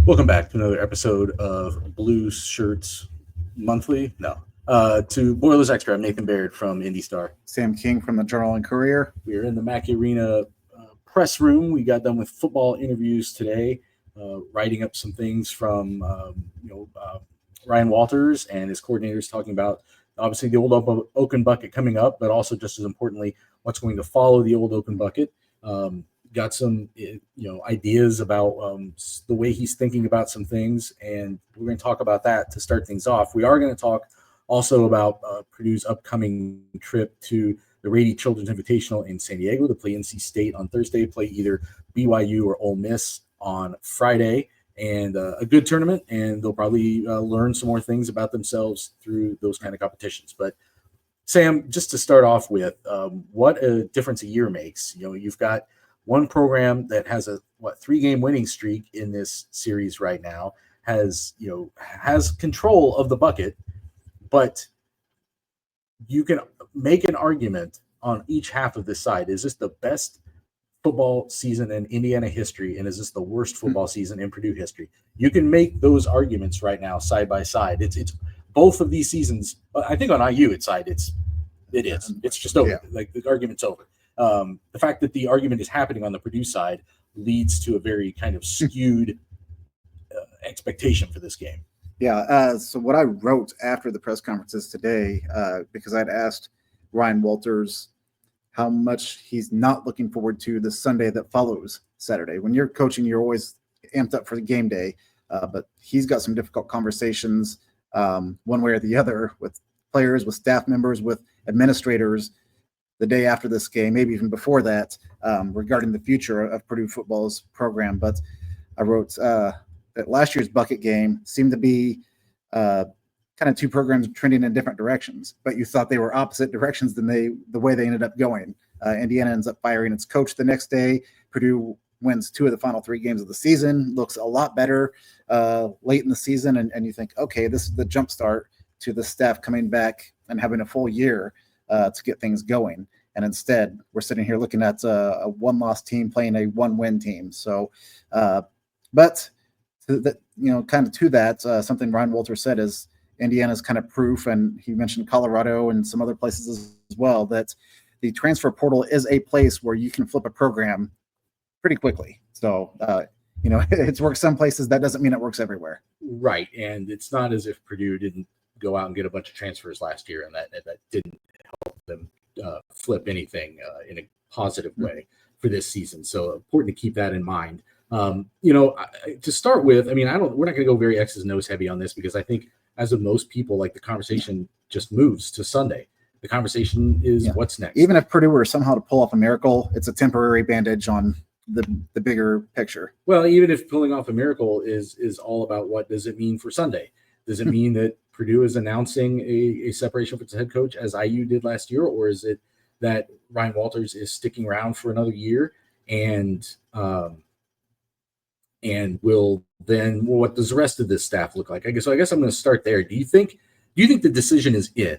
Welcome back to another episode of Blue Shirts Monthly. To Boilers Extra. I'm Nathan Baird from Indy Star. Sam King from the Journal and Courier. We are in the Mackey Arena press room. We got done with football interviews today, writing up some things from Ryan Walters and his coordinators, talking about obviously the Old Oaken Bucket coming up, but also just as importantly, what's going to follow the Old Oaken Bucket. Got some ideas about the way he's thinking about some things, and we're going to talk about that to start things off. We are going to talk also about Purdue's upcoming trip to the Rady Children's Invitational in San Diego to play NC State on Thursday, play either BYU or Ole Miss on Friday, and a good tournament, and they'll probably learn some more things about themselves through those kind of competitions. But Sam, just to start off with, what a difference a year makes. You've got one program that has a 3-game winning streak in this series right now, has control of the bucket, but you can make an argument on each half of this side. Is this the best football season in Indiana history, and is this the worst football season in Purdue history? You can make those arguments right now side by side. It's both of these seasons. I think on IU side, it's just over. Yeah. Like the argument's over. The fact that the argument is happening on the Purdue side leads to a very kind of skewed expectation for this game. Yeah. So what I wrote after the press conferences today, because I'd asked Ryan Walters how much he's not looking forward to the Sunday that follows Saturday. When you're coaching, you're always amped up for the game day, but he's got some difficult conversations one way or the other with players, with staff members, with administrators the day after this game, maybe even before that, regarding the future of Purdue football's program. But I wrote that last year's bucket game seemed to be kind of two programs trending in different directions, but you thought they were opposite directions than the way they ended up going. Indiana ends up firing its coach the next day. Purdue wins 2 of the final 3 games of the season, looks a lot better late in the season, and you think, okay, this is the jump start to the staff coming back and having a full year to get things going. And instead, we're sitting here looking at a 1-loss team playing a 1-win team. So, but kind of to that, something Ryan Walters said is Indiana's kind of proof, and he mentioned Colorado and some other places as well, that the transfer portal is a place where you can flip a program pretty quickly. So, it's worked some places. That doesn't mean it works everywhere. Right. And it's not as if Purdue didn't go out and get a bunch of transfers last year, and that didn't help them flip anything in a positive way for this season. So important to keep that in mind. To start with, we're not going to go very X's and O's heavy on this, because I think as of most people, like, the conversation just moves to Sunday. The conversation is what's next. Even if Purdue were somehow to pull off a miracle, it's a temporary bandage on the bigger picture. Well, even if pulling off a miracle is all about what does it mean for Sunday? Does it mean that Purdue is announcing a separation from its head coach as IU did last year, or is it that Ryan Walters is sticking around for another year and will then, what does the rest of this staff look like? I guess I'm going to start there. Do you think the decision is in?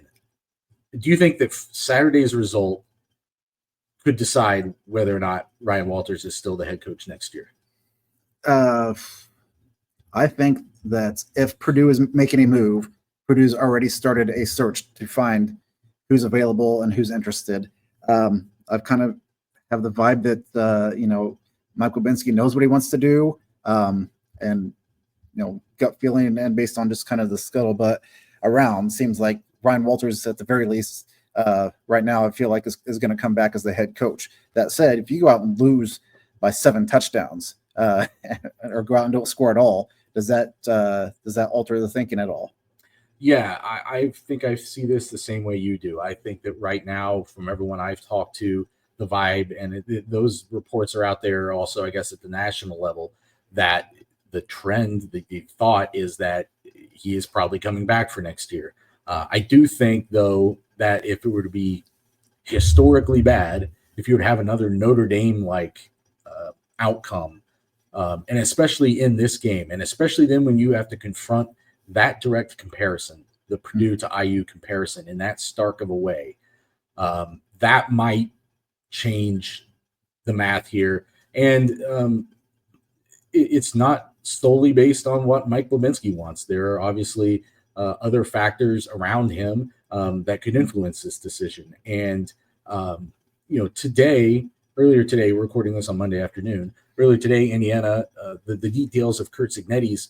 Do you think that Saturday's result could decide whether or not Ryan Walters is still the head coach next year? I think that if Purdue is making a move, Purdue's already started a search to find who's available and who's interested. I've kind of have the vibe that, Mike Lubinsky knows what he wants to do. And gut feeling and based on just kind of the scuttlebutt around, seems like Ryan Walters, at the very least, right now, I feel like is going to come back as the head coach. That said, if you go out and lose by 7 touchdowns or go out and don't score at all, does that alter the thinking at all? Yeah, I think I see this the same way you do. I think that right now, from everyone I've talked to, the vibe, and those reports are out there also, I guess, at the national level, that the trend, the thought is that he is probably coming back for next year. I do think, though, that if it were to be historically bad, if you would have another Notre Dame-like outcome, and especially in this game, and especially then when you have to confront that direct comparison, the Purdue to IU comparison, in that stark of a way, that might change the math here. And it's not solely based on what Mike Levinsky wants. There are obviously other factors around him that could influence this decision. And earlier today, we're recording this on Monday afternoon. Earlier today, Indiana, the details of Curt Cignetti's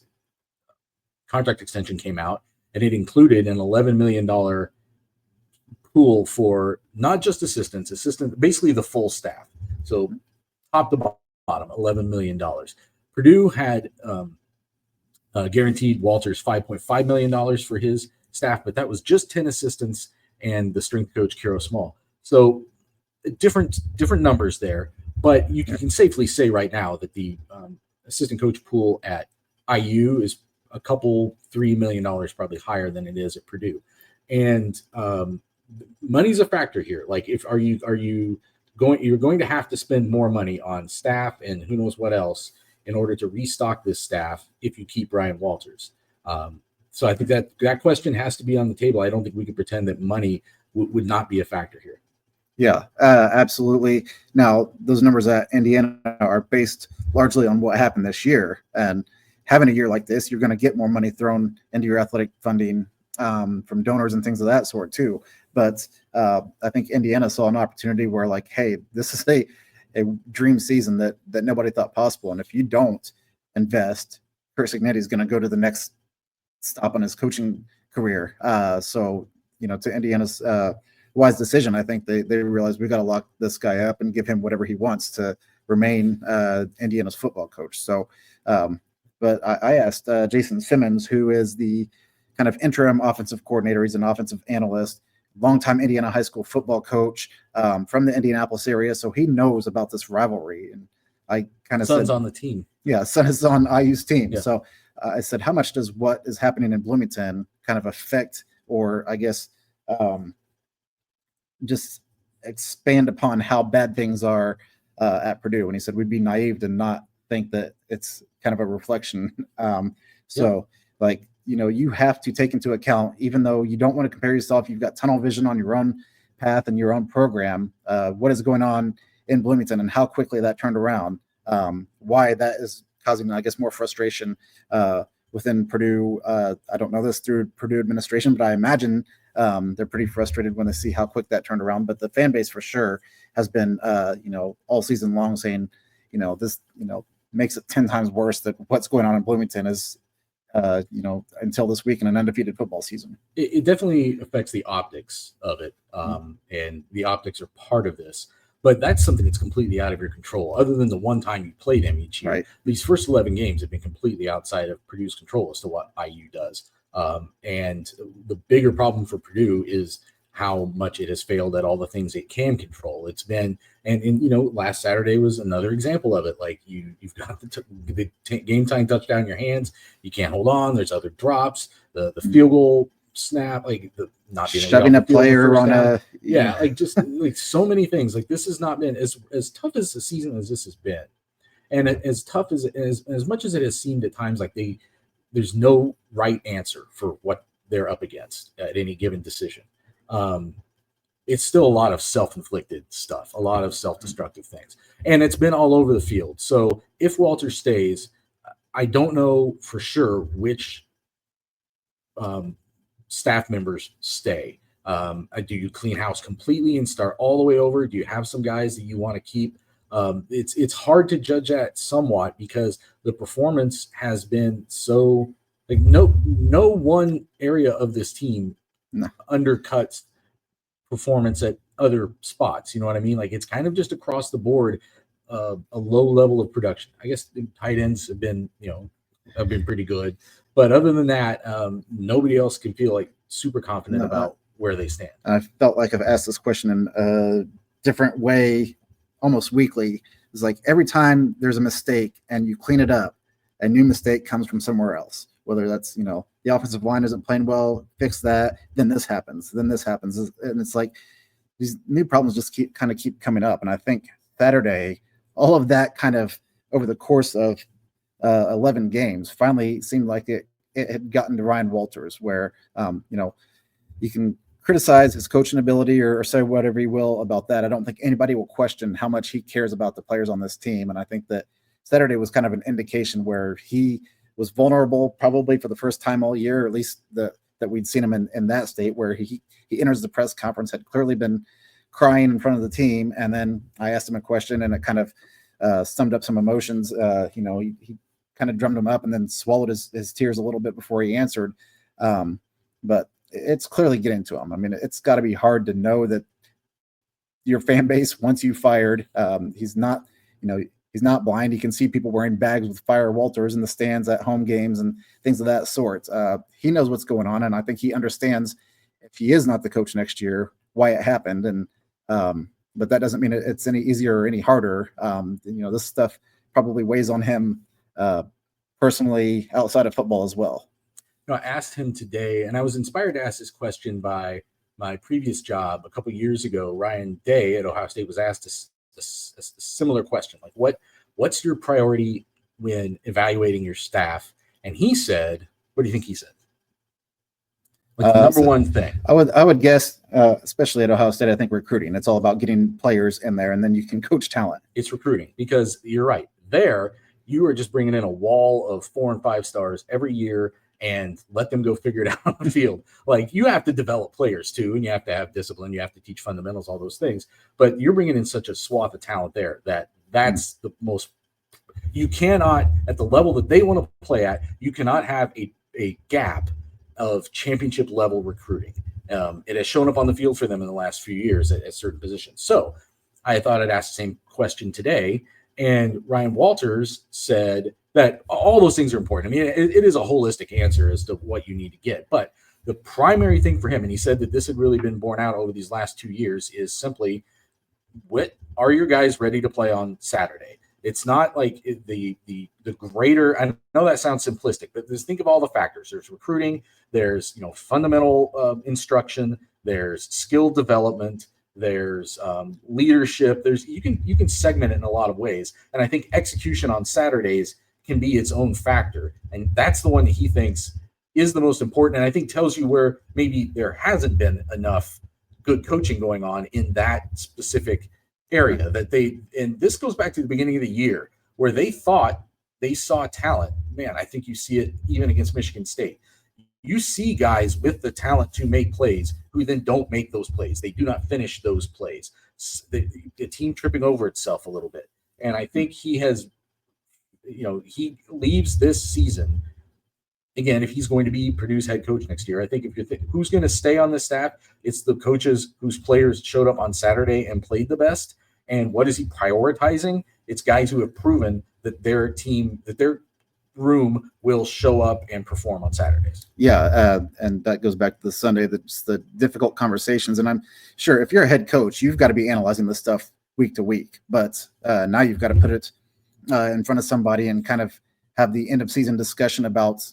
contract extension came out, and it included an $11 million pool for not just assistants, basically the full staff. So top to bottom, $11 million. Purdue had guaranteed Walters $5.5 million for his staff, but that was just 10 assistants and the strength coach, Kiro Small. So different numbers there, but you can safely say right now that the assistant coach pool at IU is a couple $3 million probably higher than it is at Purdue. And money's a factor here. Like, you're going to have to spend more money on staff and who knows what else in order to restock this staff if you keep Ryan Walters. So I think that question has to be on the table. I don't think we can pretend that money would not be a factor here. Yeah, absolutely. Now, those numbers at Indiana are based largely on what happened this year. And having a year like this, you're going to get more money thrown into your athletic funding from donors and things of that sort too. But I think Indiana saw an opportunity where, like, hey, this is a dream season that nobody thought possible. And if you don't invest, Curt Cignetti is going to go to the next stop on his coaching career. So, to Indiana's wise decision, I think they realized we got to lock this guy up and give him whatever he wants to remain Indiana's football coach. So, but I asked Jason Simmons, who is the kind of interim offensive coordinator. He's an offensive analyst, longtime Indiana high school football coach from the Indianapolis area. So he knows about this rivalry. And I kind of said, Son's on the team. Yeah, son is on IU's team. Yeah. So I said, how much does what is happening in Bloomington kind of affect, or I guess just expand upon how bad things are at Purdue? And he said, we'd be naive to not think that it's kind of a reflection. Like, you have to take into account, even though you don't want to compare yourself, you've got tunnel vision on your own path and your own program, what is going on in Bloomington and how quickly that turned around, why that is causing, I guess, more frustration within Purdue. I don't know this through Purdue administration, but I imagine they're pretty frustrated when they see how quick that turned around. But the fan base for sure has been, all season long saying, this, makes it 10 times worse that what's going on in Bloomington is, until this week in an undefeated football season. It definitely affects the optics of it. And the optics are part of this, but that's something that's completely out of your control. Other than the one time you play them each year, right. These first 11 games have been completely outside of Purdue's control as to what IU does. And the bigger problem for Purdue is how much it has failed at all the things it can control. It's been, and last Saturday was another example of it. Like you've got the game time touchdown in your hands. You can't hold on. There's other drops, the field goal snap, like the not being shoving a player on down. Like just like so many things. Like this has not been as tough as the season as this has been. And as tough as much as it has seemed at times like there's no right answer for what they're up against at any given decision. It's still a lot of self-inflicted stuff, a lot of self-destructive things, and it's been all over the field. So if Walter stays, I don't know for sure which staff members stay. Do you clean house completely and start all the way over? Do you have some guys that you want to keep? It's hard to judge that somewhat because the performance has been so like no one area of this team undercuts performance at other spots. You know what I mean? Like it's kind of just across the board, a low level of production. I guess the tight ends have been pretty good, but other than that, nobody else can feel like super confident about where they stand. I felt like I've asked this question in a different way almost weekly. It's like every time there's a mistake and you clean it up, a new mistake comes from somewhere else. Whether that's, the offensive line isn't playing well, fix that, then this happens. And it's like these new problems just keep coming up. And I think Saturday, all of that kind of over the course of 11 games finally seemed like it had gotten to Ryan Walters where, you can criticize his coaching ability or say whatever you will about that. I don't think anybody will question how much he cares about the players on this team. And I think that Saturday was kind of an indication where he was vulnerable, probably for the first time all year, or at least that we'd seen him in that state, where he enters the press conference, had clearly been crying in front of the team. And then I asked him a question, and it kind of summed up some emotions. He kind of drummed him up and then swallowed his tears a little bit before he answered. But it's clearly getting to him. I mean, it's got to be hard to know that your fan base wants you fired. He's not blind. He can see people wearing bags with Fire Walters in the stands at home games and things of that sort. He knows what's going on, and I think he understands if he is not the coach next year, why it happened. And but that doesn't mean it's any easier or any harder. This stuff probably weighs on him personally outside of football as well. I asked him today, and I was inspired to ask this question by my previous job a couple of years ago. Ryan Day at Ohio State was asked a similar question, like what's your priority when evaluating your staff? And he said, what do you think he said? Like the number one thing. I would guess, especially at Ohio State, I think recruiting. It's all about getting players in there, and then you can coach talent. It's recruiting, because you're right. There, you are just bringing in a wall of 4 and 5 stars every year and let them go figure it out on the field. Like, you have to develop players too, and you have to have discipline. You have to teach fundamentals, all those things. But you're bringing in such a swath of talent there that's the most. You cannot, at the level that they want to play at, you cannot have a gap of championship level recruiting. It has shown up on the field for them in the last few years at certain positions. So I thought I'd ask the same question today. And Ryan Walters said that all those things are important. I mean, it is a holistic answer as to what you need to get. But the primary thing for him, and he said that this had really been borne out over these last 2 years, is simply, what are your guys ready to play on Saturday? It's not like the greater. I know that sounds simplistic, but just think of all the factors. There's recruiting, there's fundamental instruction, there's skill development, there's leadership. You can segment it in a lot of ways, and I think execution on Saturdays can be its own factor, and that's the one that he thinks is the most important, and I think tells you where maybe there hasn't been enough good coaching going on in that specific area. And this goes back to the beginning of the year, where they thought they saw talent. Man, I think you see it even against Michigan State. You see guys with the talent to make plays who then don't make those plays. They do not finish those plays. The team tripping over itself a little bit. And I think he leaves this season. Again, if he's going to be Purdue's head coach next year, I think if you think who's going to stay on the staff, it's the coaches whose players showed up on Saturday and played the best. And what is he prioritizing? It's guys who have proven that their room will show up and perform on Saturdays. Yeah, and that goes back to the Sunday, the difficult conversations. And I'm sure if you're a head coach, you've got to be analyzing this stuff week to week. But now you've got to put it in front of somebody and kind of have the end of season discussion about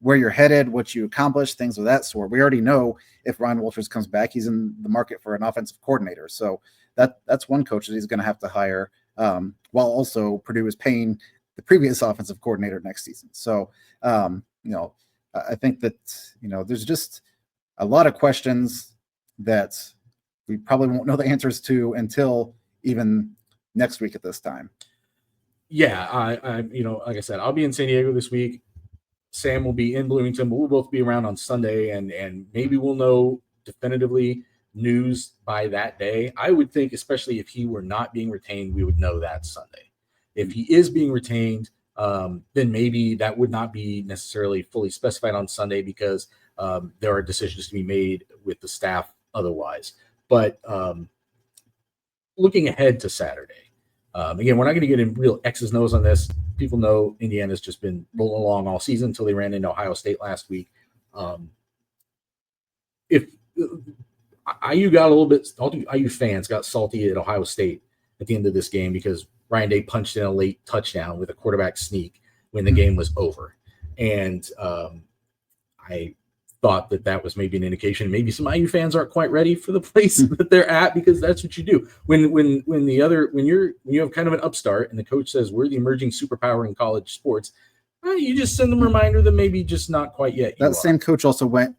where you're headed, what you accomplished, things of that sort. We already know if Ryan Walters comes back, he's in the market for an offensive coordinator. So that's one coach that he's going to have to hire, while also Purdue is paying the previous offensive coordinator next season. So, I think that, there's just a lot of questions that we probably won't know the answers to until even next week at this time. Yeah. I like I said, I'll be in San Diego this week. Sam will be in Bloomington, but we'll both be around on Sunday, and maybe we'll know definitively news by that day. I would think, especially if he were not being retained, we would know that Sunday. If he is being retained, then maybe that would not be necessarily fully specified on Sunday, because there are decisions to be made with the staff otherwise. But looking ahead to Saturday, again, we're not going to get in real X's and O's on this. People know Indiana's just been rolling along all season until they ran into Ohio State last week. If IU got a little bit, all IU fans got salty at Ohio State at the end of this game because Ryan Day punched in a late touchdown with a quarterback sneak when the game was over. And I thought that was maybe an indication. Maybe some IU fans aren't quite ready for the place that they're at, because that's what you do. When you have kind of an upstart and the coach says, we're the emerging superpower in college sports, you just send them a reminder that maybe just not quite yet. That same coach also went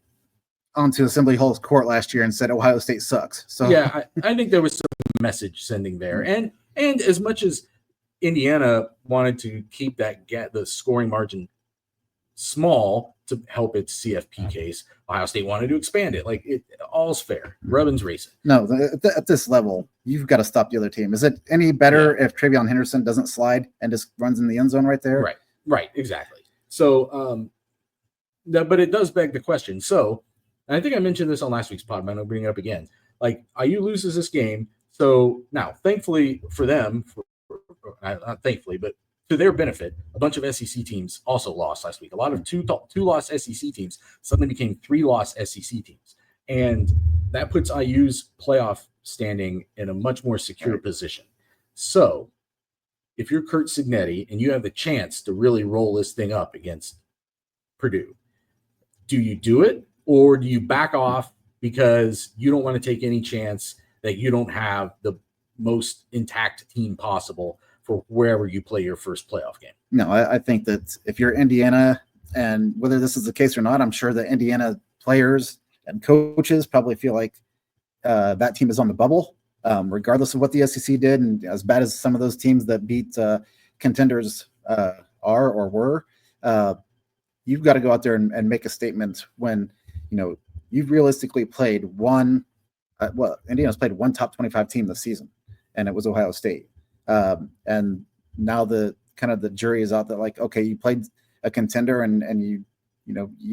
onto Assembly Hall's court last year and said Ohio State sucks. So yeah, I think there was some message sending there. And as much as Indiana wanted to keep the scoring margin small to help its CFP case. Ohio State wanted to expand it. Like, all's fair. Rubbin's racing. No, at this level, you've got to stop the other team. Is it any better if Travion Henderson doesn't slide and just runs in the end zone right there? Right, exactly. So, but it does beg the question. So, and I think I mentioned this on last week's pod, but I'm going to bring it up again. Like, IU loses this game. So now, thankfully for them, not thankfully, but to their benefit, a bunch of SEC teams also lost last week. A lot of two-loss SEC teams suddenly became 3-loss SEC teams. And that puts IU's playoff standing in a much more secure position. So if you're Kurt Signetti and you have the chance to really roll this thing up against Purdue, do you do it, or do you back off because you don't want to take any chance that you don't have the most intact team possible for wherever you play your first playoff game? No, I think that if you're Indiana, and whether this is the case or not, I'm sure that Indiana players and coaches probably feel like that team is on the bubble, regardless of what the SEC did. And as bad as some of those teams that beat contenders are or were, you've got to go out there and make a statement when, you've realistically played Indiana's played one top 25 team this season, and it was Ohio State. And now the jury is out that, like, okay, you played a contender and you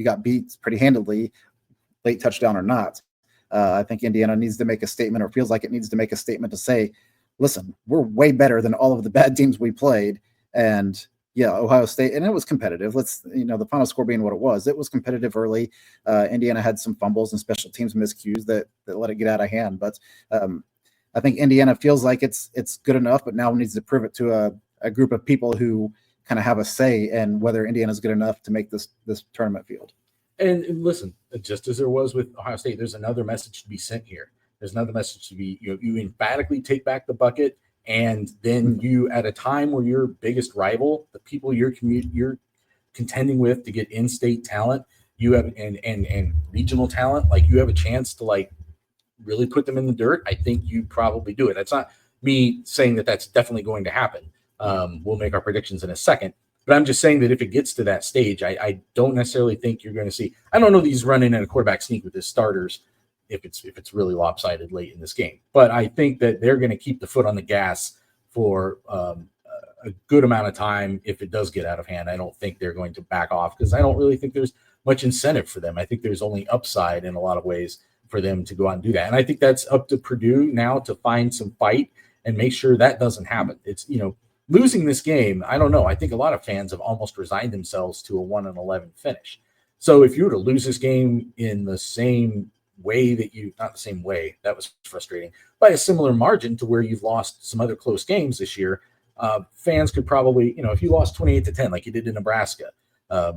got beat pretty handily, late touchdown or not. I think Indiana needs to make a statement, or feels like it needs to make a statement to say, listen, we're way better than all of the bad teams we played. And yeah, Ohio State, and it was competitive. The final score being what it was competitive early. Indiana had some fumbles and special teams miscues that let it get out of hand. But I think Indiana feels like it's good enough, but now needs to prove it to a group of people who kind of have a say in whether Indiana's good enough to make this tournament field. And listen, just as there was with Ohio State, there's another message to be sent here. There's another message to be, you emphatically take back the bucket, and then you, at a time where your biggest rival, the people you're contending with to get in-state talent, you have and regional talent, like, you have a chance to, like, really put them in the dirt. I think you probably do it. That's not me saying that that's definitely going to happen. We'll make our predictions in a second, but I'm just saying that if it gets to that stage, I don't necessarily think you're going to see. I don't know that he's running in a quarterback sneak with his starters if it's really lopsided late in this game, but I think that they're going to keep the foot on the gas for a good amount of time. If it does get out of hand, I don't think they're going to back off, because I don't really think there's much incentive for them. I think there's only upside in a lot of ways for them to go out and do that. And I think that's up to Purdue now to find some fight and make sure that doesn't happen. It's, losing this game, I don't know. I think a lot of fans have almost resigned themselves to a 1-11 finish. So if you were to lose this game in the same way that not the same way, that was frustrating, by a similar margin to where you've lost some other close games this year, fans could probably, if you lost 28-10 like you did in Nebraska, I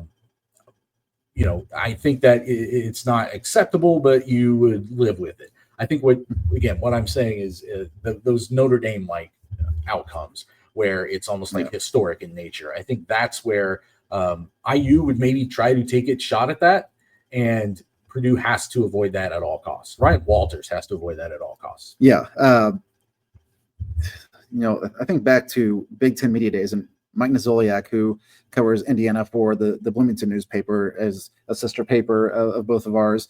think that it's not acceptable, but you would live with it. I think what I'm saying is those Notre Dame-like outcomes where it's almost like historic in nature. I think that's where IU would maybe try to take its shot at that, and Purdue has to avoid that at all costs. Ryan Walters has to avoid that at all costs. Yeah. I think back to Big Ten Media Days, and Mike Nazoliak, who covers Indiana for the Bloomington newspaper, as a sister paper of both of ours.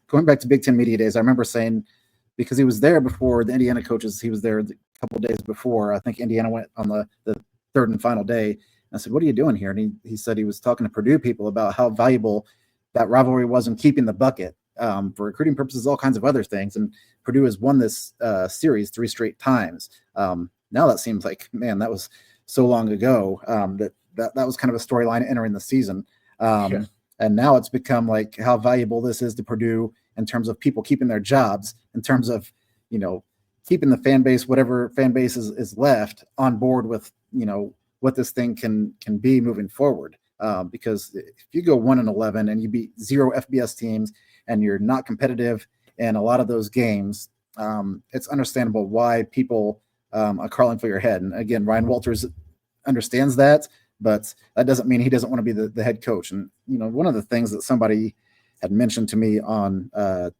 Going back to Big Ten Media Days, I remember saying, because he was there before the Indiana coaches, he was there a couple of days before. I think Indiana went on the third and final day. And I said, what are you doing here? And he said he was talking to Purdue people about how valuable that rivalry was in keeping the bucket for recruiting purposes, all kinds of other things. And Purdue has won this series 3 straight times. Now that seems like, man, that was so long ago that was kind of a storyline entering the season. And now it's become like how valuable this is to Purdue in terms of people keeping their jobs, in terms of, keeping the fan base, whatever fan base is left, on board with, what this thing can be moving forward. Because if you go 1-11 and you beat 0 FBS teams and you're not competitive in a lot of those games, it's understandable why people are crawling for your head. And again, Ryan Walters understands that, but that doesn't mean he doesn't want to be the head coach. And, one of the things that somebody had mentioned to me on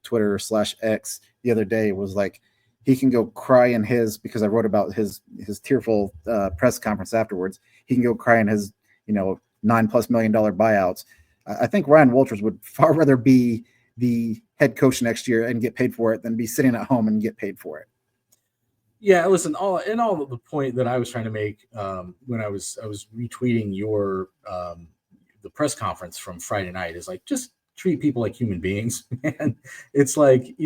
Twitter /X the other day was like, he can go cry in his, because I wrote about his tearful press conference afterwards. He can go cry in his, $9+ million buyouts. I think Ryan Walters would far rather be the head coach next year and get paid for it than be sitting at home and get paid for it. Yeah, listen, all the point that I was trying to make when I was retweeting your the press conference from Friday night is like, just treat people like human beings, man. It's like,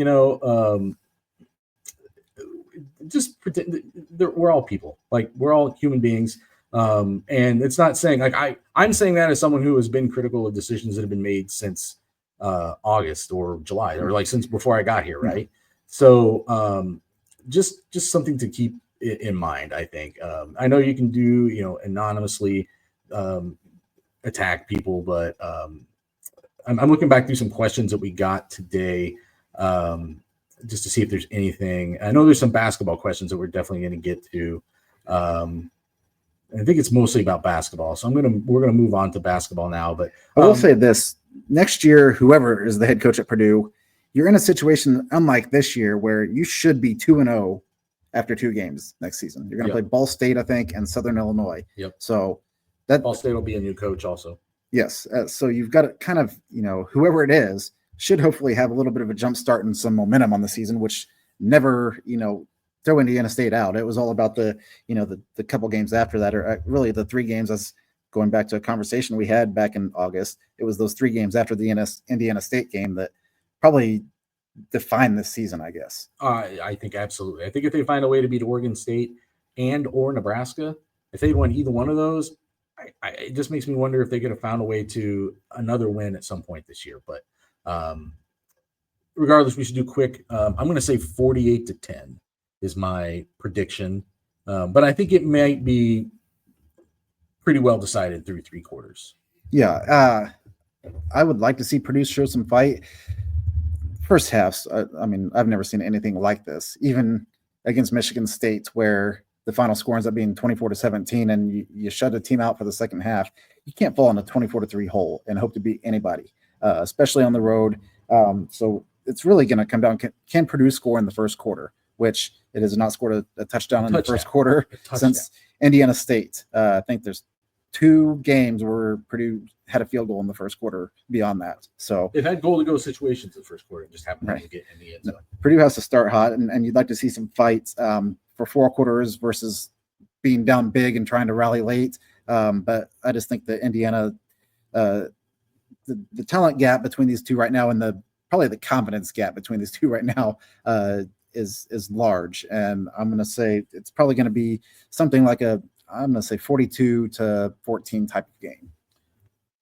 just pretend we're all people. Like, we're all human beings. And it's not saying, like, I'm saying that as someone who has been critical of decisions that have been made since August or July, or like since before I got here, right? So just something to keep in mind, I think. I know you can do, anonymously attack people, but I'm looking back through some questions that we got today, just to see if there's anything. I know there's some basketball questions that we're definitely going to get to. I think it's mostly about basketball, so we're gonna move on to basketball now. But I will say this: next year, whoever is the head coach at Purdue, you're in a situation unlike this year where you should be 2-0 after 2 games next season. You're going to play Ball State, I think, and Southern Illinois. Yep. So that Ball State will be a new coach also. Yes. So you've got to kind of, whoever it is should hopefully have a little bit of a jump start and some momentum on the season, which never, throw Indiana State out. It was all about the couple games after that, or really the 3 games. As going back to a conversation we had back in August, it was those 3 games after the Indiana State game that probably defined this season, I guess. I think absolutely. I think if they find a way to beat Oregon State and or Nebraska, if they won either one of those, it just makes me wonder if they could have found a way to another win at some point this year. But regardless, we should do quick. I'm going to say 48-10 is my prediction. But I think it might be pretty well decided through 3 quarters. Yeah. I would like to see Purdue show some fight. First halves, I mean, I've never seen anything like this, even against Michigan State, where the final score ends up being 24-17, and you shut a team out for the second half. You can't fall in a 24-3 hole and hope to beat anybody, especially on the road. So it's really going to come down. Can Purdue score in the first quarter, which it has not scored a touchdown in the first quarter since Indiana State. I think there's 2 games where Purdue had a field goal in the first quarter beyond that. So they've had goal-to-go situations in the first quarter, just happened to get in the end zone. Purdue has to start hot, and you'd like to see some fights for 4 quarters versus being down big and trying to rally late. But I just think that Indiana, the talent gap between these 2 right now, and probably the confidence gap between these 2 right now is large. And I'm going to say it's probably going to be something like I'm going to say 42-14 type of game.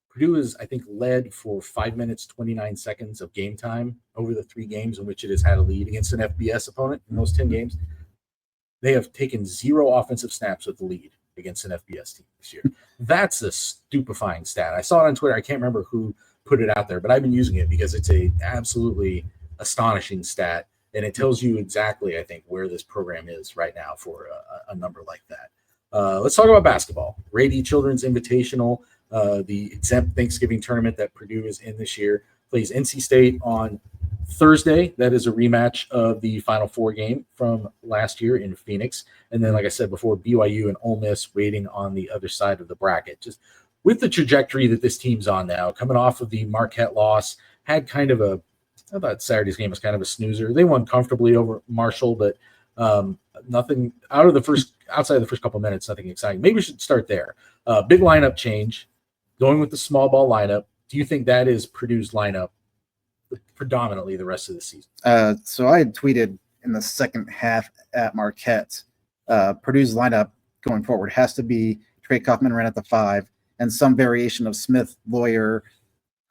Purdue is, I think, led for 5 minutes, 29 seconds of game time over the 3 games in which it has had a lead against an FBS opponent. In those 10 games, they have taken 0 offensive snaps with the lead against an FBS team this year. That's a stupefying stat. I saw it on Twitter. I can't remember who put it out there, but I've been using it because it's a absolutely astonishing stat, and it tells you exactly, I think, where this program is right now for a number like that. Let's talk about basketball. Rady Children's Invitational, the exempt Thanksgiving tournament that Purdue is in this year, plays NC State on Thursday. That is a rematch of the Final Four game from last year in Phoenix. And then, like I said before, BYU and Ole Miss waiting on the other side of the bracket. Just with the trajectory that this team's on now, coming off of the Marquette loss, had kind of I thought Saturday's game was kind of a snoozer. They won comfortably over Marshall, but nothing outside of the first couple minutes, nothing exciting. Maybe we should start there. Big lineup change, going with the small ball lineup. Do you think that is Purdue's lineup predominantly the rest of the season? So I had tweeted in the second half at Marquette, Purdue's lineup going forward has to be Trey Kaufman ran at the 5 and some variation of Smith, Lawyer,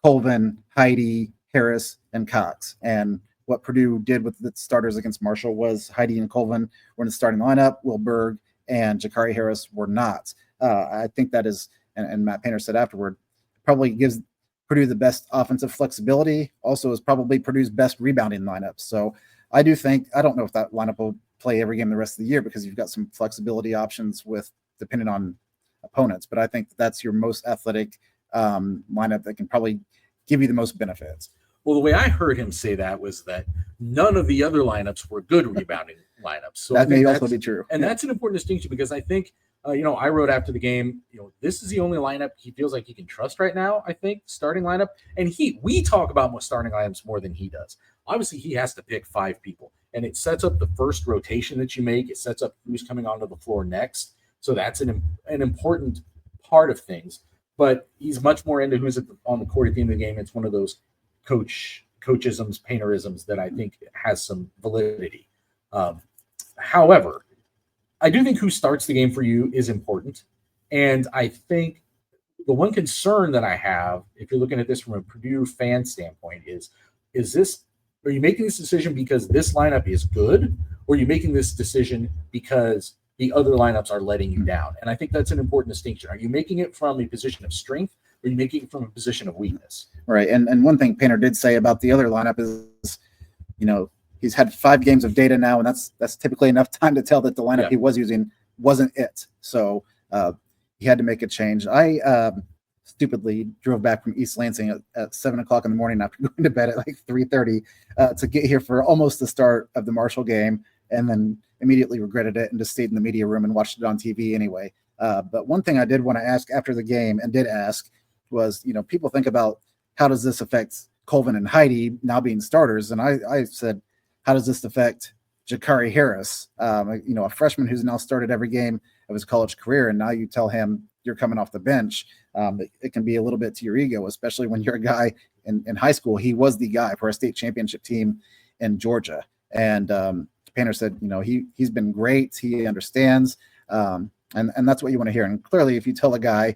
Colvin, Heidi, Harris, and Cox. And what Purdue did with the starters against Marshall was Heidi and Colvin were in the starting lineup. Will Berg and Jakari Harris were not. I think that is, and Matt Painter said afterward, probably gives Purdue the best offensive flexibility. Also is probably Purdue's best rebounding lineup. So I do think, I don't know if that lineup will play every game the rest of the year because you've got some flexibility options with depending on opponents, but I think that's your most athletic lineup that can probably give you the most benefits. Well, the way I heard him say that was that none of the other lineups were good rebounding lineups. So that may also be true. And that's an important distinction because I think, I wrote after the game, this is the only lineup he feels like he can trust right now, I think, starting lineup. And we talk about more starting lineups more than he does. Obviously, he has to pick 5 people, and it sets up the first rotation that you make. It sets up who's coming onto the floor next. So that's an important part of things. But he's much more into who's on the court at the end of the game. It's one of those coachisms, painterisms that I think has some validity. However, I do think who starts the game for you is important. And I think the one concern that I have, if you're looking at this from a Purdue fan standpoint, are you making this decision because this lineup is good, or are you making this decision because the other lineups are letting you down? And I think that's an important distinction. Are you making it from a position of strength, or are you making it from a position of weakness? Right. And one thing Painter did say about the other lineup is, he's had 5 games of data now, and that's typically enough time to tell that the lineup he was using wasn't it. So he had to make a change. I stupidly drove back from East Lansing at 7 o'clock in the morning after going to bed at like 3:30 to get here for almost the start of the Marshall game, and then immediately regretted it and just stayed in the media room and watched it on TV anyway. But one thing I did want to ask after the game, and did ask, was, people think about how does this affect Colvin and Heidi now being starters? And I said, how does this affect Jakari Harris, a freshman who's now started every game of his college career, and now you tell him you're coming off the bench? It can be a little bit to your ego, especially when you're a guy in high school. He was the guy for a state championship team in Georgia. And Painter said, he's been great. He understands. And that's what you want to hear. And clearly, if you tell a guy,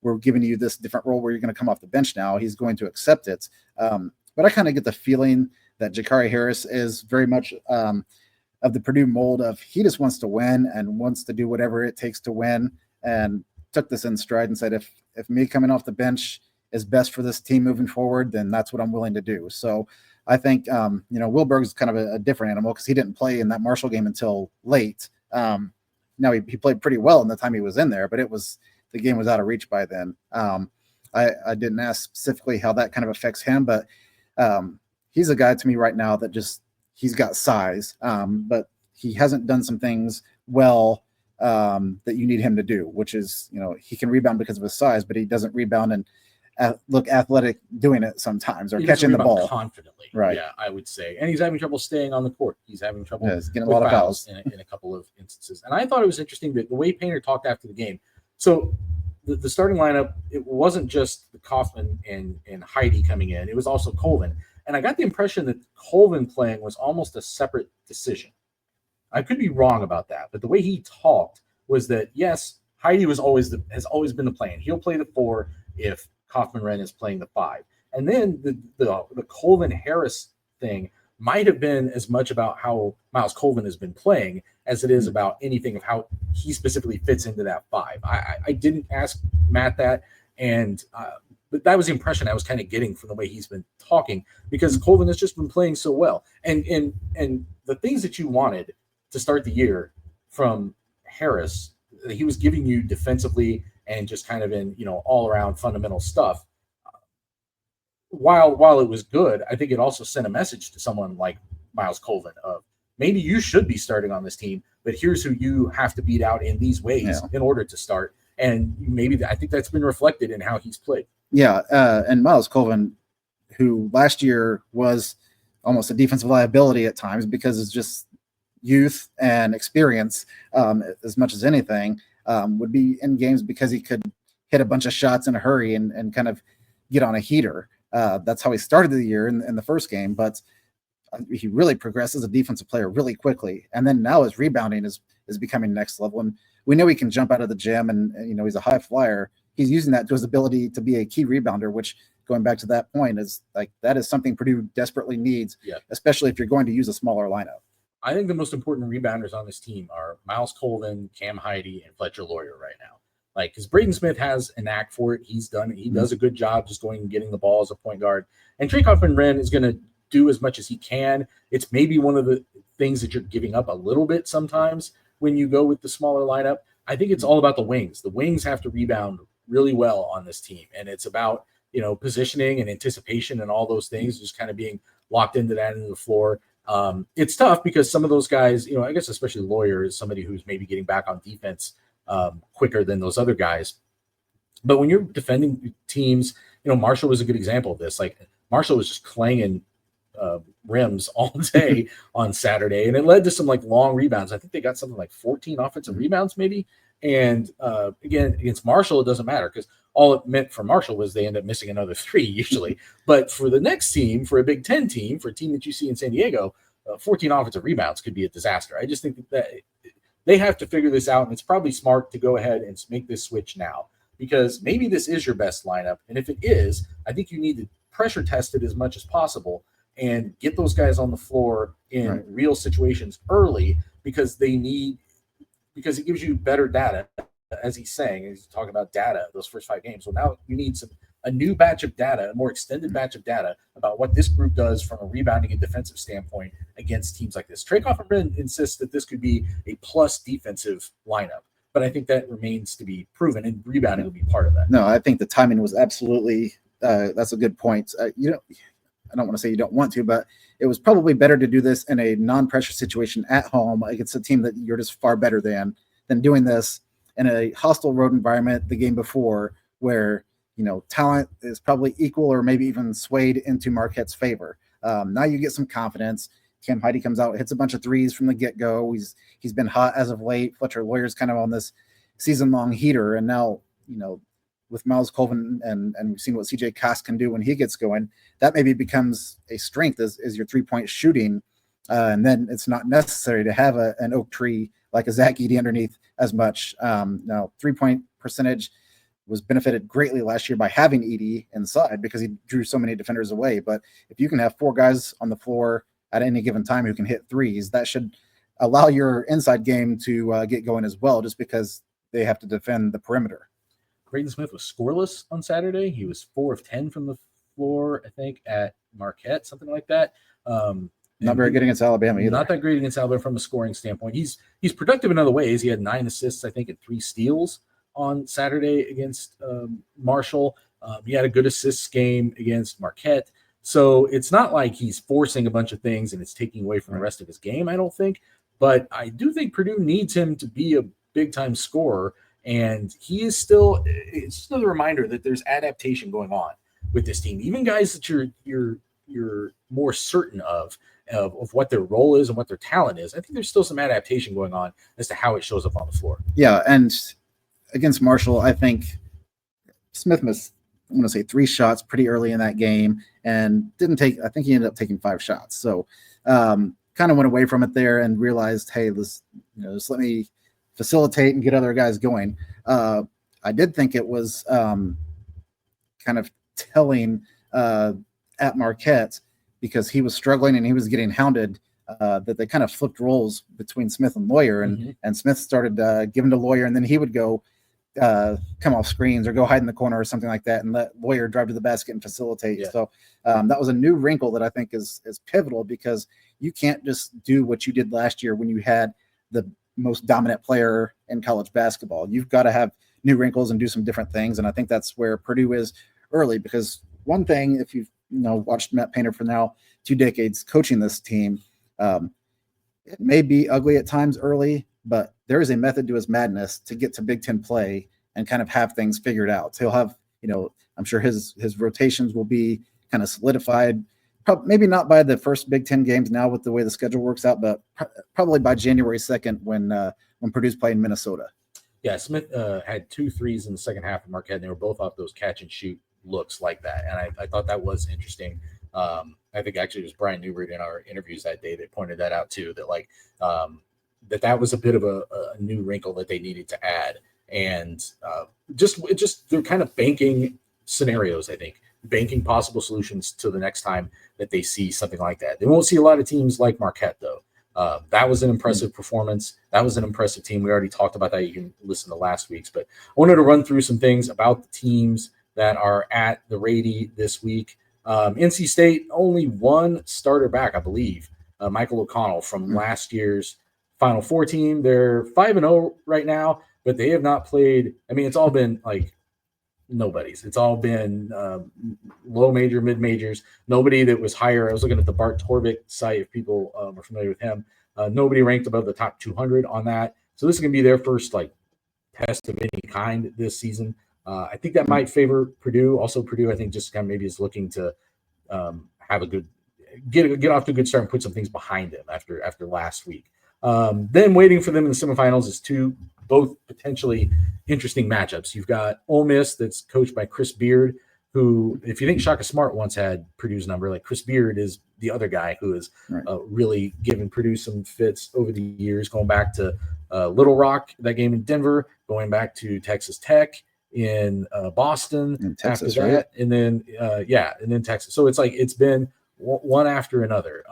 we're giving you this different role where you're going to come off the bench now, he's going to accept it. But I kind of get the feeling that Jakari Harris is very much of the Purdue mold of he just wants to win and wants to do whatever it takes to win, and took this in stride and said, if me coming off the bench is best for this team moving forward, then that's what I'm willing to do. So I think, Wilberg's kind of a different animal because he didn't play in that Marshall game until late. Now he played pretty well in the time he was in there, but the game was out of reach by then. I didn't ask specifically how that kind of affects him, but he's a guy to me right now that he's got size, but he hasn't done some things well that you need him to do, which is, he can rebound because of his size, but he doesn't rebound and look athletic doing it sometimes, or catching the ball confidently. Right. Yeah, I would say. And he's having trouble staying on the court. He's having trouble he's getting a lot of fouls in a couple of instances. And I thought it was interesting that the way Painter talked after the game. So the starting lineup, it wasn't just the Kaufman and Heidi coming in. It was also Colvin. And I got the impression that Colvin playing was almost a separate decision. I could be wrong about that, but the way he talked was that, yes, Heidi has always been the plan. He'll play the 4 if Kaufman Wren is playing the 5. And then the Colvin Harris thing might have been as much about how Miles Colvin has been playing as it is about anything of how he specifically fits into that 5. I didn't ask Matt that, and but that was the impression I was kind of getting from the way he's been talking, because Colvin has just been playing so well. And the things that you wanted to start the year from Harris, he was giving you defensively and just kind of in, all around fundamental stuff. While it was good, I think it also sent a message to someone like Miles Colvin of maybe you should be starting on this team, but here's who you have to beat out in these ways in order to start. And maybe I think that's been reflected in how he's played. Yeah. And Miles Colvin, who last year was almost a defensive liability at times because it's just youth and experience as much as anything, would be in games because he could hit a bunch of shots in a hurry and kind of get on a heater. That's how he started the year in the first game, but he really progressed as a defensive player really quickly. And then now his rebounding is becoming next level. And we know he can jump out of the gym and he's a high flyer. He's using that to his ability to be a key rebounder, which, going back to that point, is like, that is something Purdue desperately needs, especially if you're going to use a smaller lineup. I think the most important rebounders on this team are Miles Colvin, Cam Heidi, and Fletcher Lawyer right now. Like, because Braden Smith has a knack for it. He does a good job just going and getting the ball as a point guard. And Trey Kaufman-Wren is going to do as much as he can. It's maybe one of the things that you're giving up a little bit sometimes when you go with the smaller lineup. I think it's all about the wings. The wings have to rebound really well on this team. And it's about, positioning and anticipation and all those things, just kind of being locked into that into the floor. It's tough because some of those guys, I guess especially Lawyer is somebody who's maybe getting back on defense quicker than those other guys. But when you're defending teams, Marshall was a good example of this. Like Marshall was just clanging rims all day on Saturday, and it led to some like long rebounds. I think they got something like 14 offensive rebounds maybe. And again, against Marshall, it doesn't matter because all it meant for Marshall was they end up missing another 3 usually. But for the next team, for a Big Ten team, for a team that you see in San Diego, 14 offensive rebounds could be a disaster. I just think that they have to figure this out, and it's probably smart to go ahead and make this switch now because maybe this is your best lineup. And if it is, I think you need to pressure test it as much as possible and get those guys on the floor in real situations early because it gives you better data, as he's saying. He's talking about data those first 5 games. So now you need a new batch of data, a more extended batch of data about what this group does from a rebounding and defensive standpoint against teams like this. Trey Kaufman insists that this could be a plus defensive lineup, but I think that remains to be proven, and rebounding will be part of that. No, I think the timing was absolutely that's a good point. I don't want to say you don't want to, but it was probably better to do this in a non-pressure situation at home against a team that you're just far better than doing this in a hostile road environment the game before where, talent is probably equal or maybe even swayed into Marquette's favor. Now you get some confidence. Cam Heide comes out, hits a bunch of threes from the get-go. He's been hot as of late. Fletcher Lawyer's kind of on this season-long heater, and now, with Miles Colvin and we've seen what CJ Koss can do when he gets going, that maybe becomes a strength as your 3-point shooting. And then it's not necessary to have an oak tree like a Zach Edey underneath as much. Now 3-point percentage was benefited greatly last year by having Edey inside because he drew so many defenders away. But if you can have 4 guys on the floor at any given time who can hit threes, that should allow your inside game to get going as well, just because they have to defend the perimeter. Braden Smith was scoreless on Saturday. He was 4 of 10 from the floor, I think, at Marquette, something like that. Not very good against Alabama either. Not that great against Alabama from a scoring standpoint. He's productive in other ways. He had 9 assists, I think, and 3 steals on Saturday against Marshall. He had a good assists game against Marquette. So it's not like he's forcing a bunch of things and it's taking away from the rest of his game, I don't think. But I do think Purdue needs him to be a big-time scorer. And he is still – it's just another reminder that there's adaptation going on with this team. Even guys that you're more certain of what their role is and what their talent is, I think there's still some adaptation going on as to how it shows up on the floor. Yeah, and against Marshall, I think Smith missed, I'm going to say 3 shots pretty early in that game and didn't take – I think he ended up taking 5 shots. So kind of went away from it there and realized, hey, just let me – facilitate and get other guys going. I did think it was kind of telling at Marquette because he was struggling and he was getting hounded that they kind of flipped roles between Smith and Lawyer, and Smith started giving to Lawyer, and then he would go come off screens or go hide in the corner or something like that and let Lawyer drive to the basket and facilitate. Yeah. So that was a new wrinkle that I think is pivotal because you can't just do what you did last year when you had the most dominant player in college basketball. You've got to have new wrinkles and do some different things. And I think that's where Purdue is early, because one thing, if you've watched Matt Painter for now 2 decades coaching this team, it may be ugly at times early, but there is a method to his madness to get to Big Ten play and kind of have things figured out. So he'll have, I'm sure his rotations will be kind of solidified. Maybe not by the first Big Ten games now with the way the schedule works out, but probably by January 2nd when Purdue's playing Minnesota. Yeah, Smith had 2 threes in the second half of Marquette, and they were both off those catch-and-shoot looks like that. And I thought that was interesting. I think actually it was Brian Newbert in our interviews that day that pointed that out too, that that was a bit of a new wrinkle that they needed to add. And just they're kind of banking scenarios, I think. Banking possible solutions to the next time that they see something like that. They won't see a lot of teams like Marquette, though. That was an impressive performance. That was an impressive team. We already talked about that. You can listen to last week's. But I wanted to run through some things about the teams that are at the Rady this week. NC State, only 1 starter back, I believe, Michael O'Connell from last year's Final Four team. They're 5-0 right now, but they have not played. I mean, it's all been like nobodies. It's all been low major, mid majors. Nobody that was higher. I was looking at the Bart Torvik site, if people are familiar with him. Nobody ranked above the top 200 on that. So this is going to be their first like test of any kind this season. I think that might favor Purdue. Also, Purdue, I think, just kind of maybe is looking to have a good get off to a good start and put some things behind them after last week. Then waiting for them in the semifinals is both potentially interesting matchups. You've got Ole Miss that's coached by Chris Beard, who, if you think Shaka Smart once had Purdue's number, like Chris Beard is the other guy who has really given Purdue some fits over the years, going back to Little Rock, that game in Denver, going back to Texas Tech in Boston in Texas, after that, right? and then Texas. So it's like it's been one after another.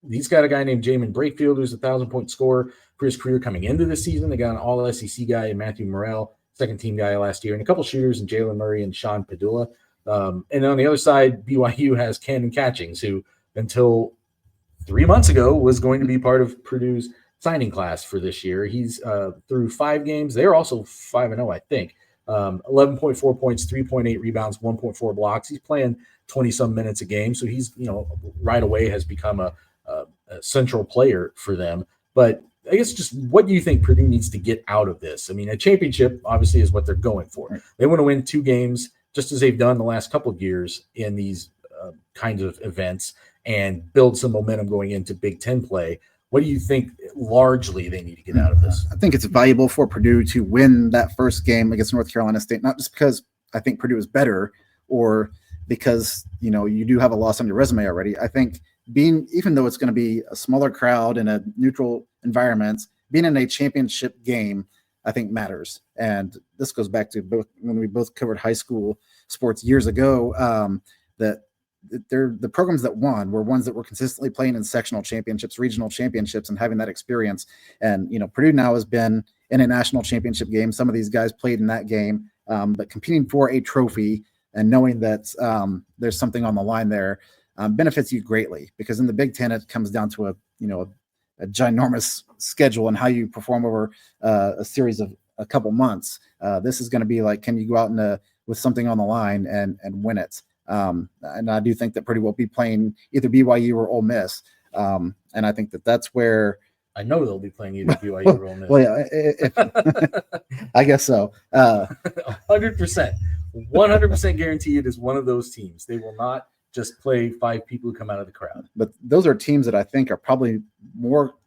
He's got a guy named Jamin Brakefield, who's a 1,000-point scorer for his career coming into the season. They got an all-SEC guy in Matthew Morrell, second-team guy last year, and a couple shooters in Jalen Murray and Sean Padula. And on the other side, BYU has Camden Catchings, who until 3 months ago was going to be part of Purdue's signing class for this year. He's through 5 games. They're also 5-0, I think. 11.4 points, 3.8 rebounds, 1.4 blocks. He's playing 20-some minutes a game, so he's right away has become a central player for them. But I guess just what do you think Purdue needs to get out of this? I mean, a championship obviously is what they're going for. Right. They want to win 2 games, just as they've done the last couple of years in these kinds of events, and build some momentum going into Big Ten play. What do you think largely they need to get out of this? I think it's valuable for Purdue to win that first game against North Carolina State, not just because I think Purdue is better or because, you do have a loss on your resume already. I think even though it's going to be a smaller crowd in a neutral environment, being in a championship game, I think matters. And this goes back to when we both covered high school sports years ago, that the programs that won were ones that were consistently playing in sectional championships, regional championships, and having that experience. And, Purdue now has been in a national championship game. Some of these guys played in that game, but competing for a trophy and knowing that there's something on the line there benefits you greatly, because in the Big Ten, it comes down to a ginormous schedule and how you perform over a series of a couple months. This is going to be like, can you go out with something on the line and win it? And I do think that Purdue will be playing either BYU or Ole Miss. And I think that's where I know they'll be playing either BYU or Ole Miss. Well, yeah, I guess so. 100%. 100% guarantee it is one of those teams. They will not just play 5 people who come out of the crowd. But those are teams that I think are probably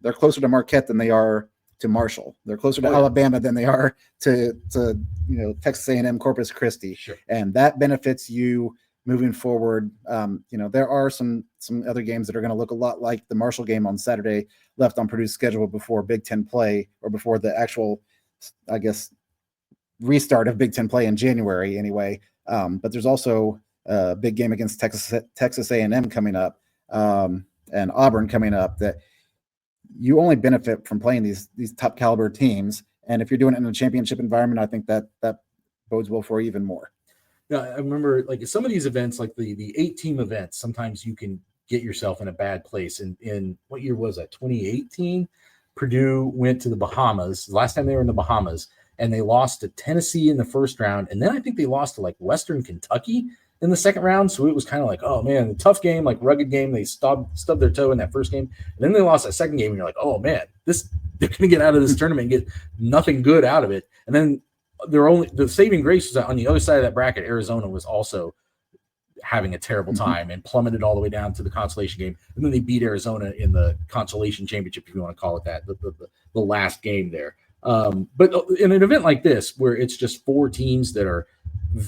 they're closer to Marquette than they are to Marshall. They're closer to Alabama than they are to Texas A&M, Corpus Christi. Sure. And that benefits you moving forward. There are some other games that are going to look a lot like the Marshall game on Saturday left on Purdue's schedule before Big Ten play, or before the actual, I guess, restart of Big Ten play in January anyway. But there's also a big game against Texas A&M coming up, and Auburn coming up, that you only benefit from playing these top caliber teams. And if you're doing it in a championship environment, I think that bodes well for you even more. Yeah, I remember like some of these events, like the 8-team events, sometimes you can get yourself in a bad place. And in what year was that? 2018, Purdue went to the Bahamas. Last time they were in the Bahamas, and they lost to Tennessee in the first round. And then I think they lost to like Western Kentucky in the second round. So it was kind of like, oh man, a tough game, like rugged game. They stubbed their toe in that first game. And then they lost that second game. And you're like, oh man, they're going to get out of this tournament and get nothing good out of it. And then the saving grace was that on the other side of that bracket, Arizona was also having a terrible time and plummeted all the way down to the consolation game. And then they beat Arizona in the consolation championship, if you want to call it that, the last game there. But in an event like this, where it's just 4 teams that are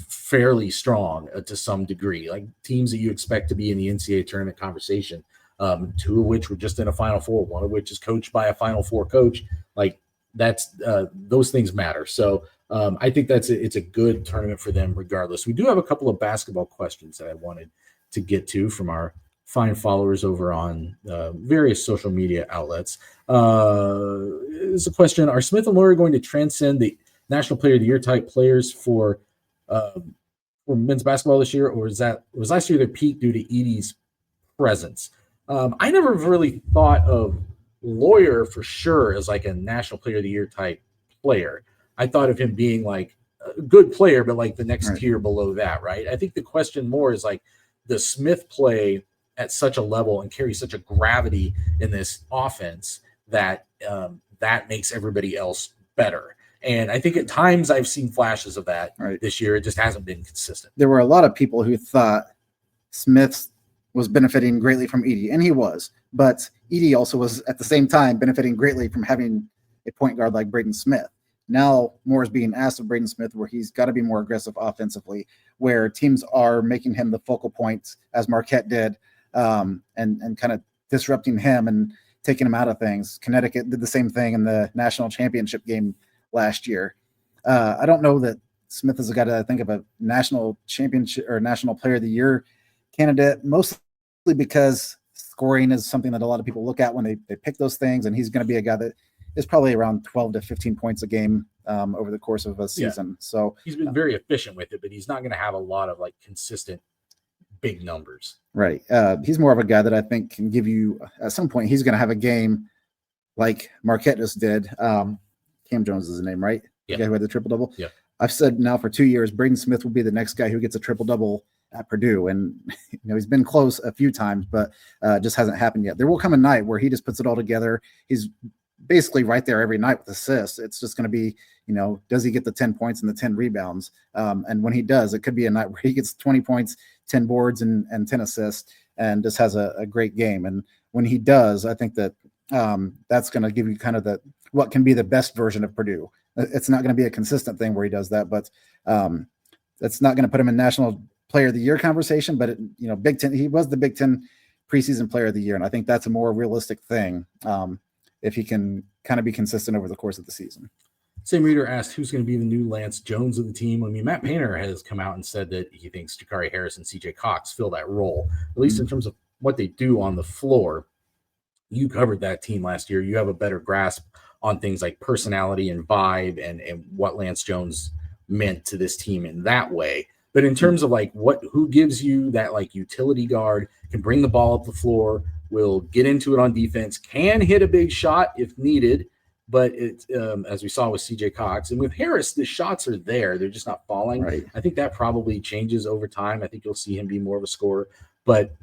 fairly strong to some degree, like teams that you expect to be in the NCAA tournament conversation, 2 of which were just in a Final Four, 1 of which is coached by a Final Four coach, like that's those things matter. So I think it's a good tournament for them regardless. We do have a couple of basketball questions that I wanted to get to from our fine followers over on various social media outlets. It's a question: are Smith and Laurie going to transcend the National Player of the Year type players for men's basketball this year, or was last year their peak due to Edie's presence? I never really thought of Lawyer for sure as like a National Player of the Year type player. I thought of him being like a good player, but like the next Right. tier below that, right? I think the question more is like, does Smith play at such a level and carry such a gravity in this offense that that makes everybody else better? And I think at times I've seen flashes of that Right. this year. It just hasn't been consistent. There were a lot of people who thought Smith was benefiting greatly from Edey, and he was. But Edey also was at the same time benefiting greatly from having a point guard like Braden Smith. Now more is being asked of Braden Smith, where he's got to be more aggressive offensively, where teams are making him the focal point, as Marquette did, and kind of disrupting him and taking him out of things. Connecticut did the same thing in the national championship game last year. I don't know that Smith is a guy that I think of a national championship or national player of the year candidate, mostly because scoring is something that a lot of people look at when they pick those things, and he's going to be a guy that is probably around 12 to 15 points a game over the course of a season. Yeah. So he's been very efficient with it, but he's not going to have a lot of like consistent big numbers. Right. He's more of a guy that I think can give you, at some point, he's going to have a game like Marquette just did. Cam Jones is his name, right? Yeah. The guy who had the triple-double? Yeah. I've said now for 2 years, Braden Smith will be the next guy who gets a triple-double at Purdue. And, he's been close a few times, but just hasn't happened yet. There will come a night where he just puts it all together. He's basically right there every night with assists. It's just going to be, does he get the 10 points and the 10 rebounds? And when he does, it could be a night where he gets 20 points, 10 boards, and 10 assists, and just has a great game. And when he does, I think that that's going to give you kind of what can be the best version of Purdue. It's not going to be a consistent thing where he does that, but that's not going to put him in National Player of the Year conversation. But Big Ten, he was the Big Ten preseason Player of the Year, and I think that's a more realistic thing if he can kind of be consistent over the course of the season. Same reader asked who's going to be the new Lance Jones of the team. I mean, Matt Painter has come out and said that he thinks Jakari Harris and CJ Cox fill that role, at least in terms of what they do on the floor. You covered that team last year. You have a better grasp on things like personality and vibe and what Lance Jones meant to this team in that way. But in terms of like who gives you that like utility guard, can bring the ball up the floor, will get into it on defense, can hit a big shot if needed, but it's as we saw with CJ Cox and with Harris, the shots are there. They're just not falling. Right. I think that probably changes over time. I think you'll see him be more of a scorer. But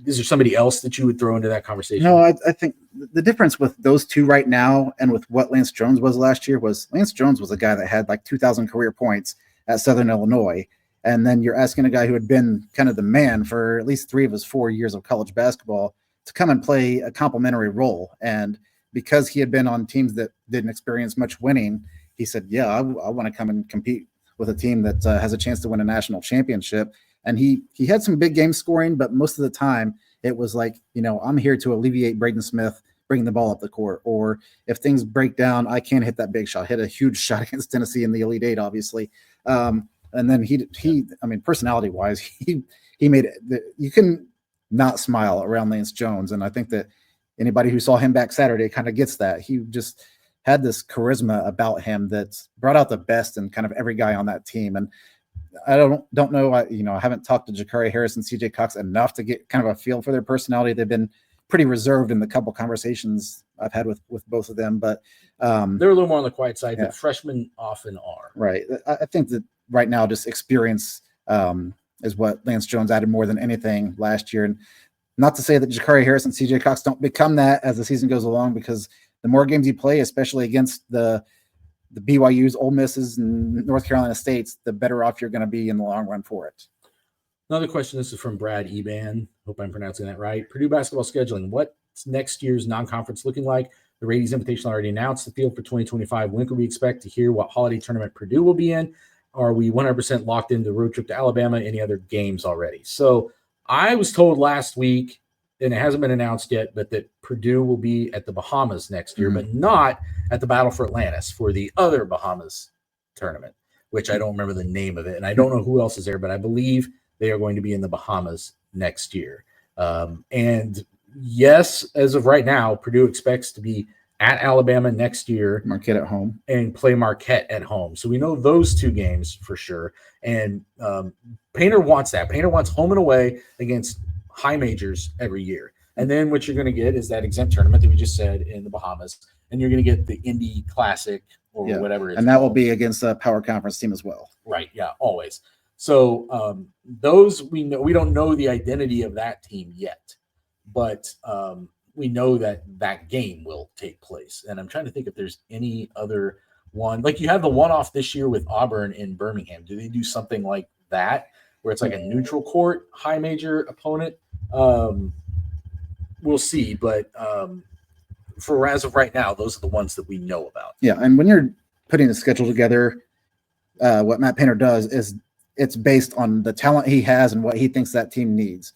is there somebody else that you would throw into that conversation? No, I think the difference with those two right now and with what Lance Jones was last year was Lance Jones was a guy that had like 2,000 career points at Southern Illinois. And then you're asking a guy who had been kind of the man for at least 3 of his 4 years of college basketball to come and play a complementary role. And because he had been on teams that didn't experience much winning, he said, yeah, I want to come and compete with a team that has a chance to win a national championship. And he had some big game scoring, but most of the time it was like, I'm here to alleviate Braden Smith bringing the ball up the court. Or if things break down, I can't hit that big shot. Hit a huge shot against Tennessee in the Elite Eight, obviously. And then he personality wise, he made it. You can not smile around Lance Jones. And I think that anybody who saw him back Saturday kind of gets that. He just had this charisma about him that brought out the best in kind of every guy on that team. And I don't know. I haven't talked to Jakari Harris and CJ Cox enough to get kind of a feel for their personality. They've been pretty reserved in the couple conversations I've had with both of them, but they're a little more on the quiet side, but freshmen often are. Right. I think that right now just experience is what Lance Jones added more than anything last year. And not to say that Jakari Harris and CJ Cox don't become that as the season goes along, because the more games you play, especially against the BYUs, Ole Misses, and North Carolina States, the better off you're going to be in the long run for it. Another question, this is from Brad Eban. Hope I'm pronouncing that right. Purdue basketball scheduling. What's next year's non-conference looking like? The Rady's Invitational already announced the field for 2025. When can we expect to hear what holiday tournament Purdue will be in? Are we 100% locked into the road trip to Alabama? Any other games already? So I was told last week, and it hasn't been announced yet, but that Purdue will be at the Bahamas next year, but not at the Battle for Atlantis for the other Bahamas tournament, which I don't remember the name of it. And I don't know who else is there, but I believe they are going to be in the Bahamas next year. And yes, as of right now, Purdue expects to be at Alabama next year. Marquette at home. And play Marquette at home. So we know those 2 games for sure. And Painter wants that. Painter wants home and away against high majors every year. And then what you're going to get is that exempt tournament that we just said in the Bahamas. And you're going to get the Indy Classic or whatever it's and that called. will be against a power conference team as well. Right. Yeah, always. So those we know, we don't know the identity of that team yet, but we know that game will take place. And I'm trying to think if there's any other one. Like you have the one-off this year with Auburn in Birmingham. Do they do something like that where it's like a neutral court, high major opponent? We'll see. But for as of right now, those are the ones that we know about. Yeah, and when you're putting a schedule together, what Matt Painter does is it's based on the talent he has and what he thinks that team needs.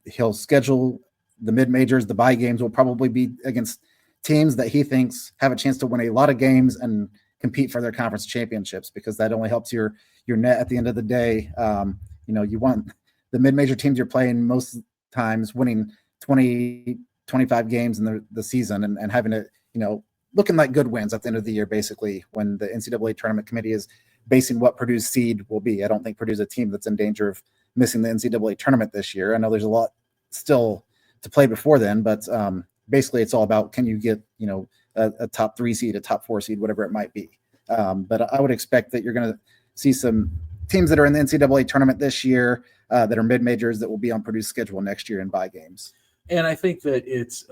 He'll schedule the mid-majors. The bye games will probably be against teams that he thinks have a chance to win a lot of games and compete for their conference championships, because that only helps your net at the end of the day. You want the mid-major teams you're playing most times winning 20, 25 games in the season and having it, looking like good wins at the end of the year, basically, when the NCAA tournament committee is basing what Purdue's seed will be. I don't think Purdue's a team that's in danger of missing the NCAA tournament this year. I know there's a lot still to play before then, but basically it's all about, can you get, a top 3 seed, a top 4 seed, whatever it might be. But I would expect that you're going to see some teams that are in the NCAA tournament this year that are mid-majors that will be on Purdue's schedule next year in bye games. And I think that it's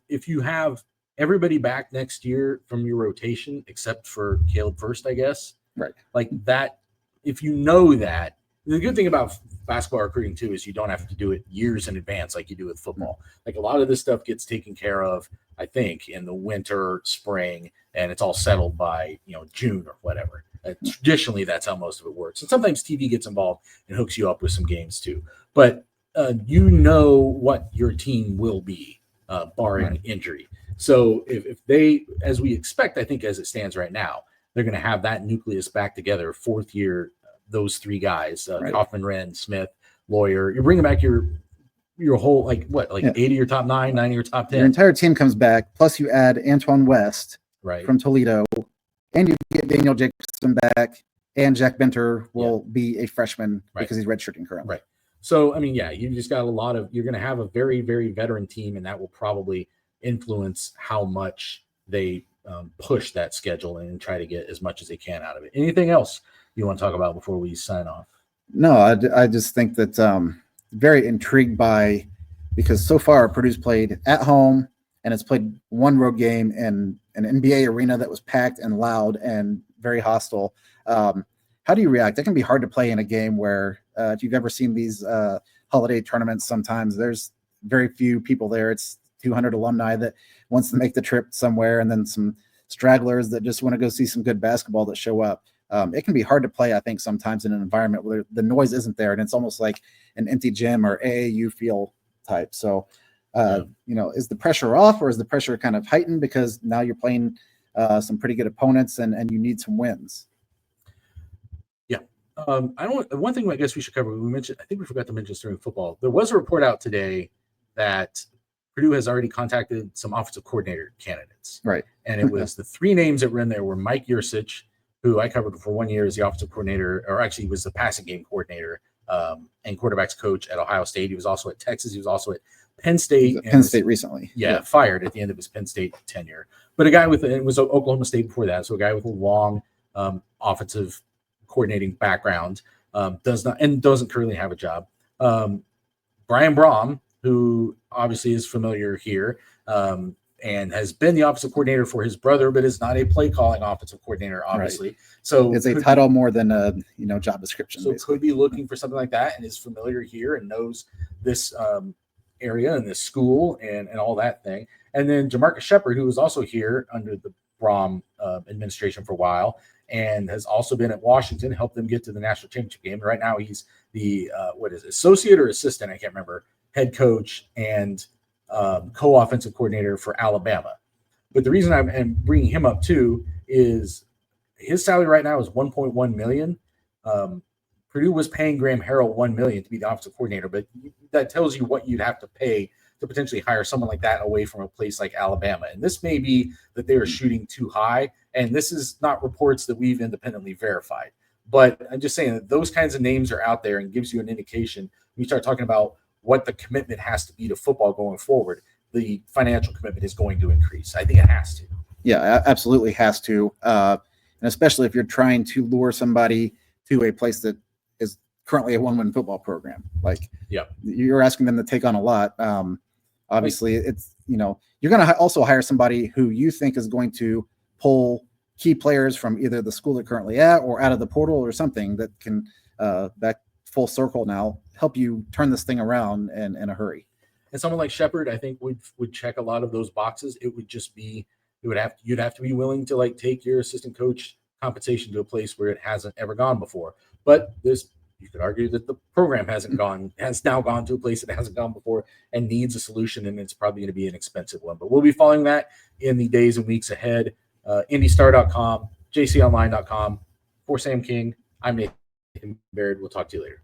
if you have everybody back next year from your rotation, except for Caleb First, I guess. Right. Like that, if you know that, the good thing about basketball recruiting too is you don't have to do it years in advance like you do with football. Like a lot of this stuff gets taken care of, I think, in the winter, spring, and it's all settled by June or whatever. Traditionally, that's how most of it works. And sometimes TV gets involved and hooks you up with some games too. But you know what your team will be, barring injury. So if they, as we expect, I think as it stands right now, they're going to have that nucleus back together, fourth year, those 3 guys, Kaufman, Wren, Smith, Lawyer. You're bringing back your whole, 8 of your top 9, 9 of your top 10. Your entire team comes back, plus you add Antoine West from Toledo, and you get Daniel Jacobson back, and Jack Benter will be a freshman because he's redshirting currently. Right. So, you just got you're going to have a very, very veteran team, and that will probably influence how much they push that schedule and try to get as much as they can out of it. Anything else you want to talk about before we sign off? No, I just think that very intrigued by, because so far Purdue's played at home and it's played one road game in an NBA arena that was packed and loud and very hostile. How do you react? That can be hard to play in a game where if you've ever seen these holiday tournaments, sometimes there's very few people there. It's 200 alumni that wants to make the trip somewhere, and then some stragglers that just want to go see some good basketball that show up. It can be hard to play, I think, sometimes in an environment where the noise isn't there, and it's almost like an empty gym or AAU feel type. So, is the pressure off, or is the pressure kind of heightened because now you're playing some pretty good opponents and you need some wins? Yeah. One thing I guess we should cover, I think we forgot to mention this during football. There was a report out today that Purdue has already contacted some offensive coordinator candidates. Right. And it was the 3 names that were in there were Mike Yursich, who I covered for 1 year as the offensive coordinator, or actually he was the passing game coordinator and quarterbacks coach at Ohio State. He was also at Texas. He was also at Penn State. Penn State recently. Yeah, fired at the end of his Penn State tenure. But a guy it was Oklahoma State before that. So a guy with a long offensive coordinating background doesn't currently have a job. Brian Brom, who obviously is familiar here, and has been the offensive coordinator for his brother, but is not a play calling offensive coordinator, obviously. Right. So it's a title more than a job description. So could be looking for something like that, and is familiar here and knows this area and this school and all that thing. And then Jamarcus Shepard, who was also here under the Brom administration for a while, and has also been at Washington, helped them get to the national championship game. And right now he's the associate or assistant, I can't remember, head coach and co-offensive coordinator for Alabama. But the reason I'm bringing him up too is his salary right now is $1.1 million. Purdue was paying Graham Harrell $1 million to be the offensive coordinator, but that tells you what you'd have to pay to potentially hire someone like that away from a place like Alabama. And this may be that they are shooting too high. And this is not reports that we've independently verified. But I'm just saying that those kinds of names are out there and gives you an indication. When you start talking about what the commitment has to be to football going forward, the financial commitment is going to increase. I think it has to. Yeah, absolutely has to. and especially if you're trying to lure somebody to a place that is currently a one-win football program. Like, you're asking them to take on a lot. Obviously, it's, you're going to also hire somebody who you think is going to pull key players from either the school they're currently at or out of the portal or something that can, back full circle now, help you turn this thing around in a hurry. And someone like Shepard, I think would check a lot of those boxes. It would just be, you'd have to be willing to like take your assistant coach compensation to a place where it hasn't ever gone before. But you could argue that the program has now gone to a place that hasn't gone before and needs a solution, and it's probably going to be an expensive one. But we'll be following that in the days and weeks ahead. IndyStar.com, JCOnline.com. For Sam King, I'm Nathan Baird. We'll talk to you later.